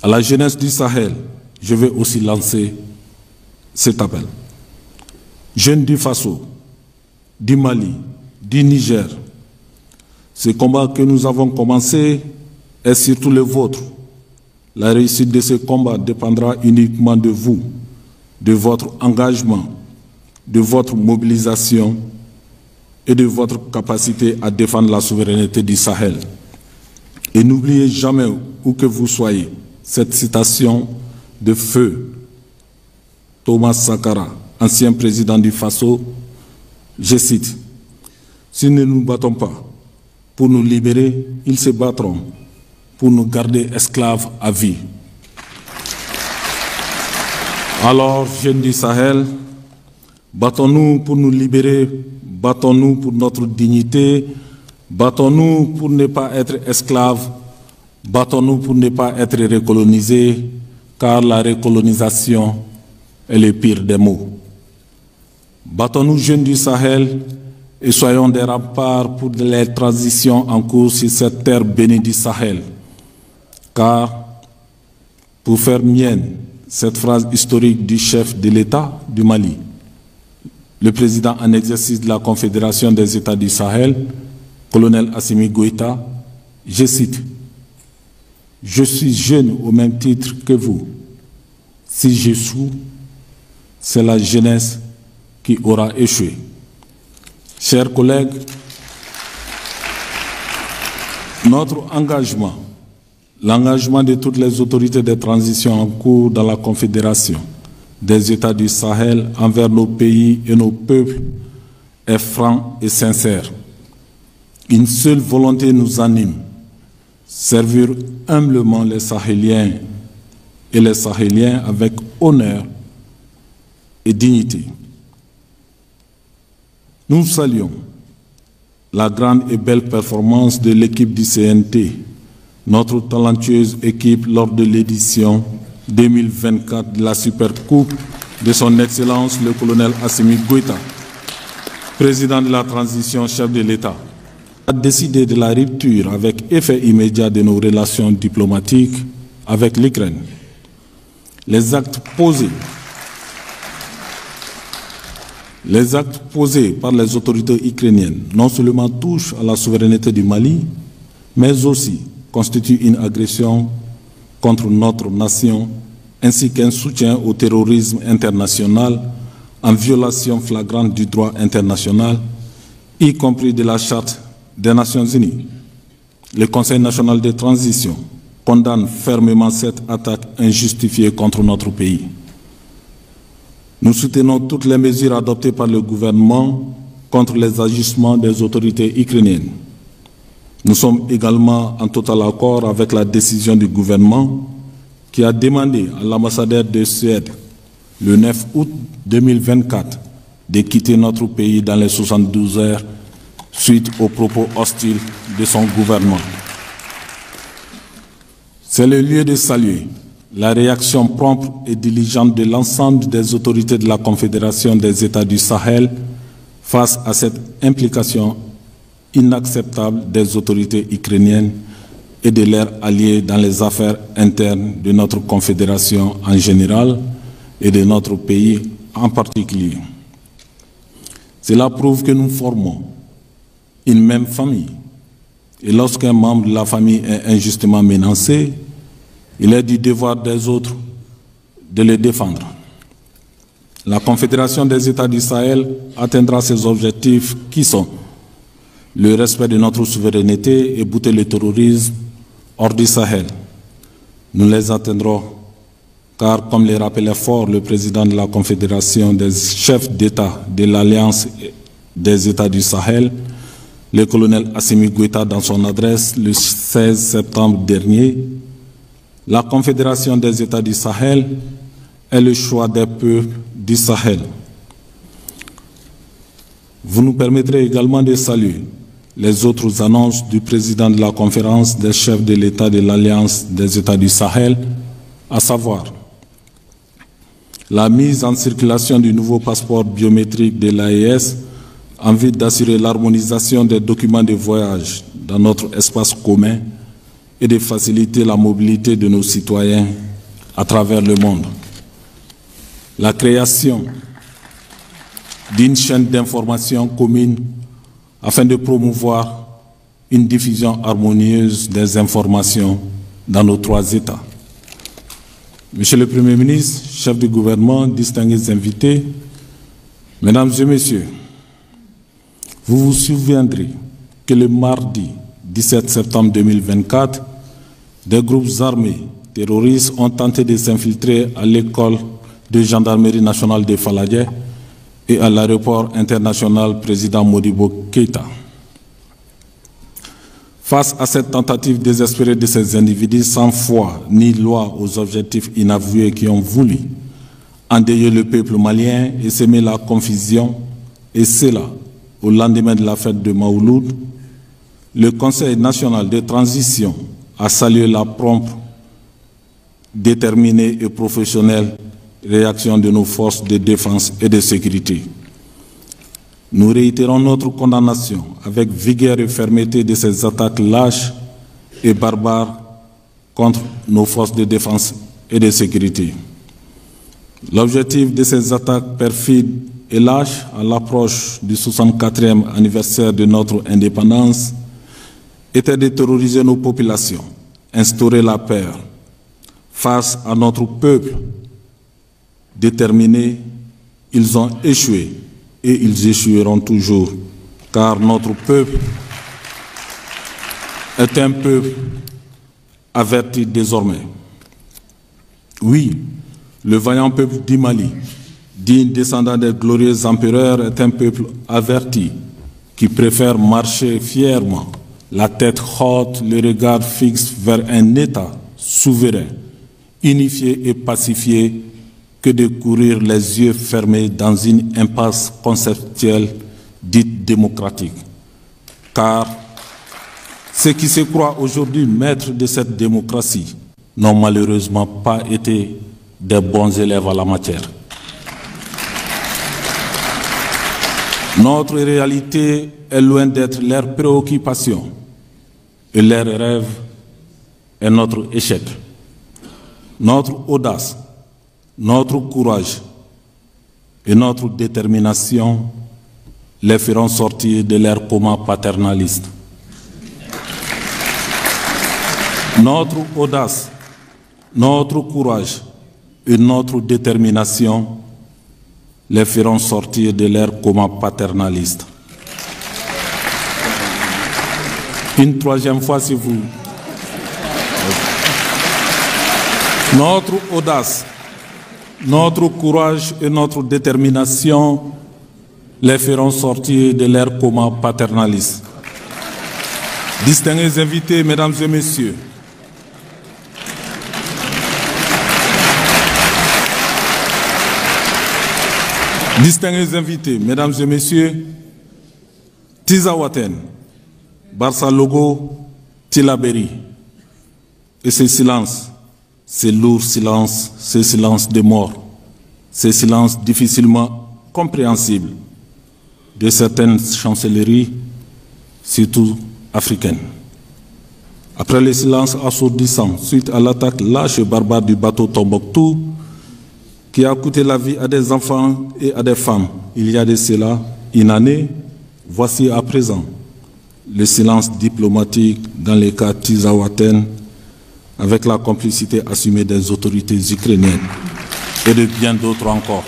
À la jeunesse du Sahel, je vais aussi lancer cet appel. Jeunes du Faso, du Mali, du Niger, ce combat que nous avons commencé est surtout le vôtre. La réussite de ce combat dépendra uniquement de vous, de votre engagement, de votre mobilisation et de votre capacité à défendre la souveraineté du Sahel. Et n'oubliez jamais, où que vous soyez, cette citation de feu Thomas Sankara, ancien président du Faso, je cite, « Si nous ne nous battons pas pour nous libérer, ils se battront pour nous garder esclaves à vie. » Alors, jeunes du Sahel, battons-nous pour nous libérer, battons-nous pour notre dignité, battons-nous pour ne pas être esclaves, battons-nous pour ne pas être recolonisés, car la recolonisation est le pire des maux. Battons-nous, jeunes du Sahel, et soyons des remparts pour les transitions en cours sur cette terre bénie du Sahel. Car, pour faire mienne cette phrase historique du chef de l'État du Mali, le président en exercice de la Confédération des États du Sahel, colonel Assimi Goïta, je cite, « Je suis jeune au même titre que vous. Si j'échoue, c'est la jeunesse qui aura échoué. » Chers collègues, notre engagement, l'engagement de toutes les autorités de transition en cours dans la Confédération des États du Sahel envers nos pays et nos peuples est franc et sincère. Une seule volonté nous anime, servir humblement les Sahéliens et les Sahéliens avec honneur et dignité. Nous saluons la grande et belle performance de l'équipe du CNT, notre talentueuse équipe lors de l'édition 2024 de la Supercoupe de son Excellence le colonel Assimi Goïta, président de la transition, chef de l'État, a décidé de la rupture avec effet immédiat de nos relations diplomatiques avec l'Ukraine. Les actes posés par les autorités ukrainiennes non seulement touchent à la souveraineté du Mali, mais aussi constituent une agression contre notre nation, ainsi qu'un soutien au terrorisme international en violation flagrante du droit international, y compris de la Charte des Nations Unies. Le Conseil national de transition condamne fermement cette attaque injustifiée contre notre pays. Nous soutenons toutes les mesures adoptées par le gouvernement contre les agissements des autorités ukrainiennes. Nous sommes également en total accord avec la décision du gouvernement qui a demandé à l'ambassadeur de Suède, le 9 août 2024, de quitter notre pays dans les 72 heures suite aux propos hostiles de son gouvernement. C'est le lieu de saluer la réaction prompte et diligente de l'ensemble des autorités de la Confédération des États du Sahel face à cette implication inacceptable des autorités ukrainiennes et de leurs alliés dans les affaires internes de notre Confédération en général et de notre pays en particulier. Cela prouve que nous formons une même famille. Et lorsqu'un membre de la famille est injustement menacé, il est du devoir des autres de le défendre. La Confédération des États du Sahel atteindra ses objectifs qui sont le respect de notre souveraineté et bouter le terrorisme hors du Sahel. Nous les atteindrons car, comme le rappelait fort le président de la Confédération des chefs d'État de l'Alliance des États du Sahel, le colonel Assimi Goïta, dans son adresse le 16 septembre dernier, la Confédération des États du Sahel est le choix des peuples du Sahel. Vous nous permettrez également de saluer les autres annonces du président de la conférence des chefs de l'État de l'Alliance des États du Sahel, à savoir la mise en circulation du nouveau passeport biométrique de l'AES en vue d'assurer l'harmonisation des documents de voyage dans notre espace commun et de faciliter la mobilité de nos citoyens à travers le monde. La création d'une chaîne d'information commune afin de promouvoir une diffusion harmonieuse des informations dans nos 3 États. Monsieur le Premier ministre, chef du gouvernement, distingués invités, Mesdames et Messieurs, vous vous souviendrez que le mardi 17 septembre 2024, des groupes armés terroristes ont tenté de s'infiltrer à l'école de gendarmerie nationale de Faladje et à l'aéroport international président Modibo Keïta. Face à cette tentative désespérée de ces individus sans foi ni loi aux objectifs inavoués qui ont voulu endeuiller le peuple malien et semer la confusion, et cela au lendemain de la fête de Maouloud, le Conseil national de transition a salué la prompte, déterminée et professionnelle réaction de nos forces de défense et de sécurité. Nous réitérons notre condamnation avec vigueur et fermeté de ces attaques lâches et barbares contre nos forces de défense et de sécurité. L'objectif de ces attaques perfides et lâches à l'approche du 64e anniversaire de notre indépendance était de terroriser nos populations, instaurer la peur face à notre peuple déterminé. Ils ont échoué et ils échoueront toujours, car notre peuple est un peuple averti désormais. Oui, le vaillant peuple du Mali, digne descendant des glorieux empereurs, est un peuple averti qui préfère marcher fièrement, la tête haute, le regard fixe vers un État souverain, unifié et pacifié, que de courir les yeux fermés dans une impasse conceptuelle dite démocratique. Car ceux qui se croient aujourd'hui maîtres de cette démocratie n'ont malheureusement pas été des bons élèves à la matière. Notre réalité est loin d'être leur préoccupation et leur rêve est notre échec. Notre audace, notre courage et notre détermination les feront sortir de leur coma paternaliste. Notre audace, notre courage et notre détermination les feront sortir de leur coma paternaliste. Une troisième fois, si vous... Notre audace, notre courage et notre détermination les feront sortir de leur coma paternaliste. Distingués invités, Mesdames et Messieurs, distingués invités, Mesdames et Messieurs, Tizawaten, Barça Logo, Tilaberi, et ce silence, ces lourds silences, ces silences de mort, ces silences difficilement compréhensibles de certaines chancelleries, surtout africaines. Après le silence assourdissant suite à l'attaque lâche et barbare du bateau Tombouctou, qui a coûté la vie à des enfants et à des femmes, il y a de cela une année, voici à présent le silence diplomatique dans les cas Tizawaten, avec la complicité assumée des autorités ukrainiennes et de bien d'autres encore.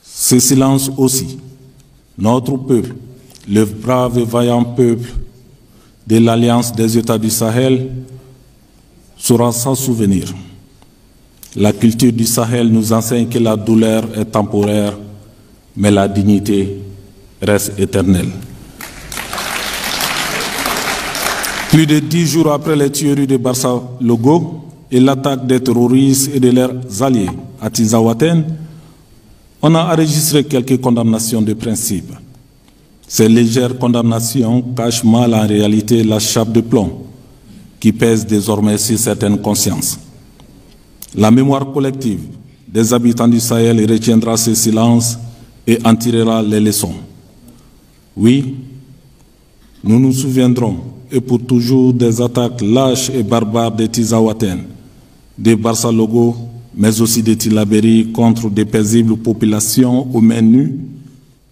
Ce silence aussi, notre peuple, le brave et vaillant peuple de l'Alliance des États du Sahel, saura s'en souvenir. La culture du Sahel nous enseigne que la douleur est temporaire, mais la dignité reste éternelle. Plus de 10 jours après les tueries de Barça Logo et l'attaque des terroristes et de leurs alliés à Tizawaten, on a enregistré quelques condamnations de principe. Ces légères condamnations cachent mal en réalité la chape de plomb qui pèse désormais sur certaines consciences. La mémoire collective des habitants du Sahel retiendra ce silence et en tirera les leçons. Oui, nous nous souviendrons et pour toujours des attaques lâches et barbares des Tizaouaten, des Barça-Logo, mais aussi des Tillabéri contre des paisibles populations aux mains nues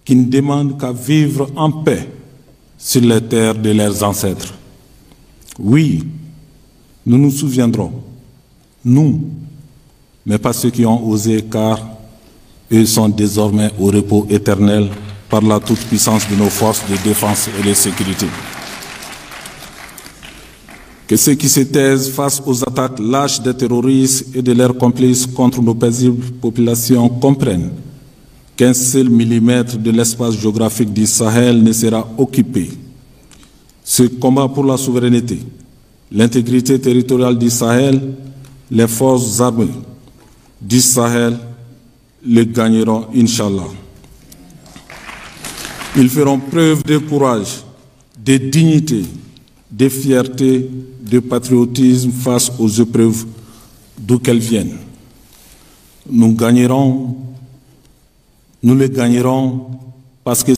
qui ne demandent qu'à vivre en paix sur les terres de leurs ancêtres. Oui, nous nous souviendrons, nous, mais pas ceux qui ont osé, car eux sont désormais au repos éternel par la toute-puissance de nos forces de défense et de sécurité. Que ceux qui se taisent face aux attaques lâches des terroristes et de leurs complices contre nos paisibles populations comprennent qu'un seul millimètre de l'espace géographique du Sahel ne sera occupé. Ce combat pour la souveraineté, l'intégrité territoriale du Sahel, les forces armées du Sahel le gagneront, Inch'Allah. Ils feront preuve de courage, de dignité, de fierté, de patriotisme face aux épreuves d'où qu'elles viennent. Nous les gagnerons parce que